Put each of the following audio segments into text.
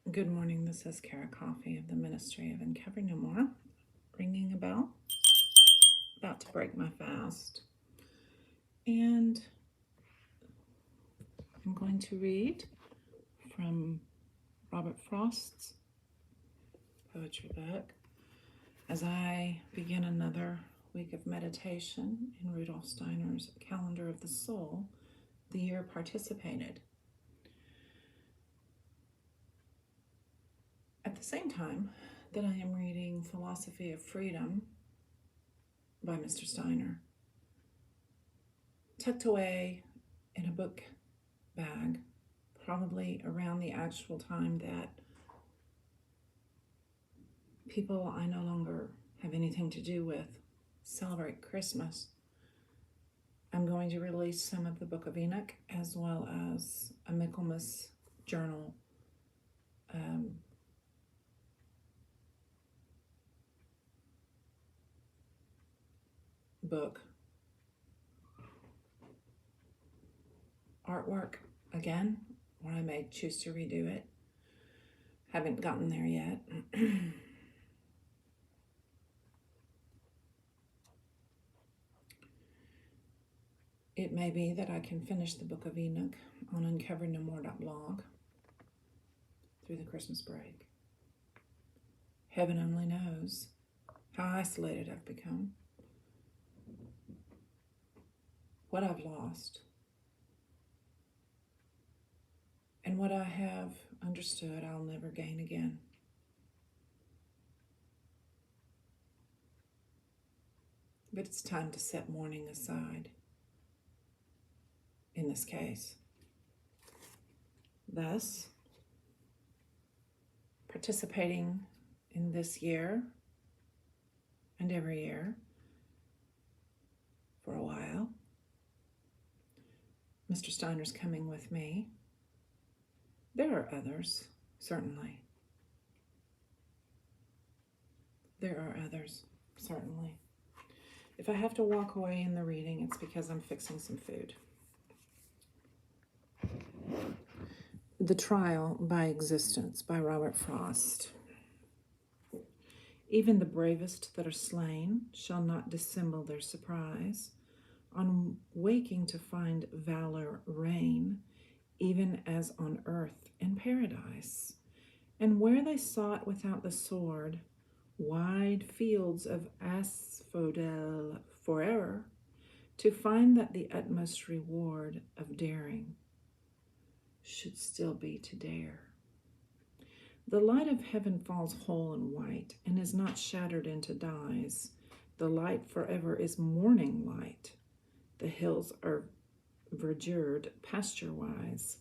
Good morning. This is Beaty-Coffey of the Ministry of Uncover No More, ringing a bell, about to break my fast. And I'm going to read from Robert Frost's poetry book as I begin another week of meditation in Rudolf Steiner's Calendar of the Soul, the year participated. At the same time that I am reading Philosophy of Freedom by Mr. Steiner, tucked away in a book bag, probably around the actual time that people I no longer have anything to do with celebrate Christmas. I'm going to release some of the Book of Enoch as well as a Michaelmas journal book. Artwork again, or I may choose to redo it. Haven't gotten there yet. It may be that I can finish the Book of Enoch on uncovernomore.blog through the Christmas break. Heaven only knows how isolated I've become, what I've lost, and what I have understood I'll never gain again. But it's time to set mourning aside in this case. Thus, participating in this year and every year for a while, Mr. Steiner's coming with me. There are others, certainly. There are others, certainly. If I have to walk away in the reading, it's because I'm fixing some food. The Trial by Existence by Robert Frost. Even the bravest that are slain shall not dissemble their surprise on waking to find valor reign, even as on earth in paradise. And where they sought without the sword wide fields of asphodel forever, to find that the utmost reward of daring should still be to dare. The light of heaven falls whole and white, and is not shattered into dyes. The light forever is morning light. The hills are verdured pasture-wise.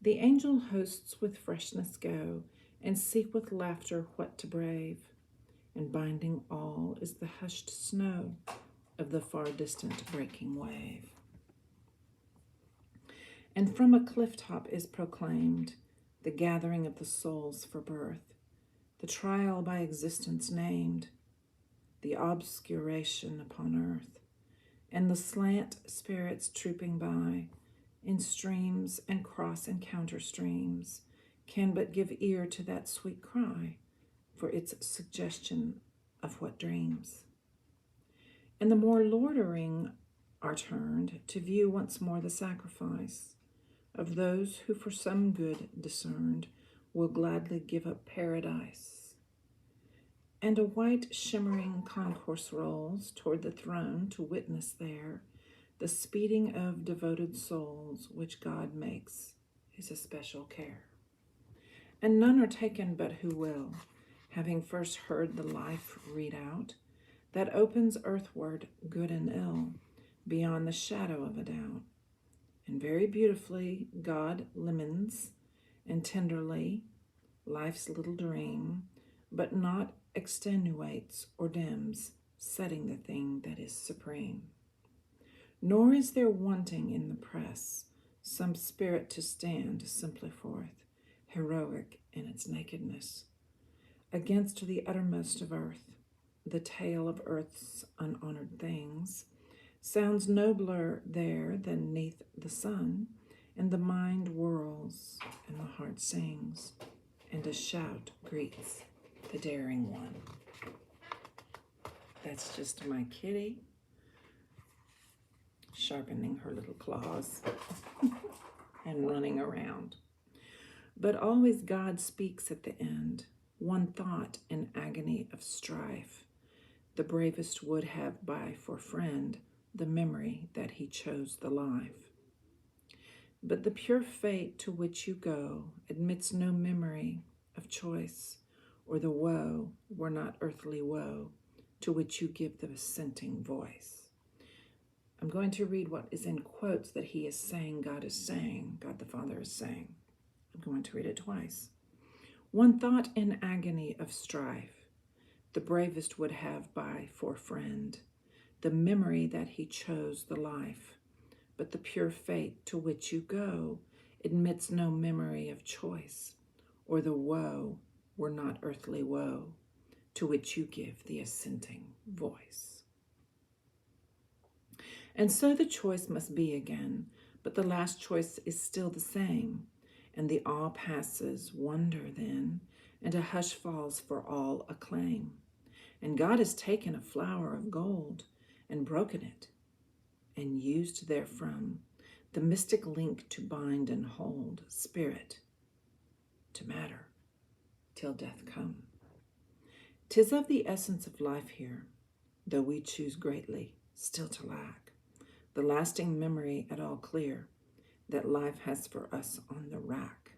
The angel hosts with freshness go, and seek with laughter what to brave. And binding all is the hushed snow of the far distant breaking wave. And from a cliff top is proclaimed the gathering of the souls for birth, the trial by existence named, the obscuration upon earth, and the slant spirits trooping by in streams and cross and counter streams can but give ear to that sweet cry for its suggestion of what dreams. And the more loitering are turned to view once more the sacrifice of those who for some good discerned will gladly give up paradise. And a white shimmering concourse rolls toward the throne to witness there the speeding of devoted souls which God makes his especial care. And none are taken but who will, having first heard the life read out, that opens earthward good and ill, beyond the shadow of a doubt. And very beautifully God limns, and tenderly, life's little dream, but not extenuates or dims, setting the thing that is supreme. Nor is there wanting in the press some spirit to stand simply forth, heroic in its nakedness, against the uttermost of earth. The tale of earth's unhonored things sounds nobler there than 'neath the sun, and the mind whirls and the heart sings. and a shout greets the daring one. That's just my kitty sharpening her little claws and running around. But always God speaks at the end, one thought in agony of strife. The bravest would have by for friend the memory that he chose the life. But the pure fate to which you go admits no memory of choice, or the woe were not earthly woe to which you give the assenting voice. I'm going to read what is in quotes that he is saying, God is saying, God the Father is saying. I'm going to read it twice. One thought in agony of strife, the bravest would have by for friend the memory that he chose the life. But the pure fate to which you go admits no memory of choice, or the woe were not earthly woe to which you give the assenting voice. And so the choice must be again, but the last choice is still the same, and the awe passes wonder then, and a hush falls for all acclaim. And God has taken a flower of gold and broken it, and used therefrom the mystic link to bind and hold spirit to matter till death come. 'Tis of the essence of life here, though we choose greatly still to lack the lasting memory at all clear that life has for us on the rack.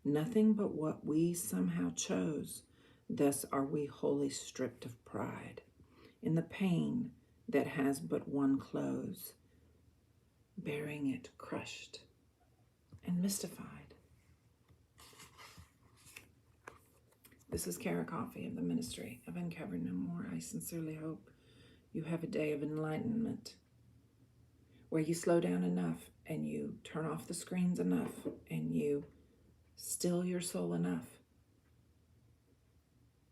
Nothing but what we somehow chose, thus are we wholly stripped of pride in the pain that has but one close, bearing it crushed and mystified. This is Beaty-Coffey of the Ministry of Uncover No More. I sincerely hope you have a day of enlightenment where you slow down enough and you turn off the screens enough and you still your soul enough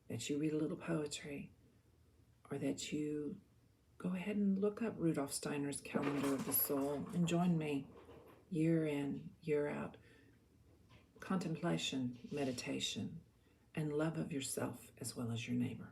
that you read a little poetry, or that you go ahead and look up Rudolf Steiner's Calendar of the Soul and join me year in, year out. Contemplation, meditation, and love of yourself as well as your neighbor.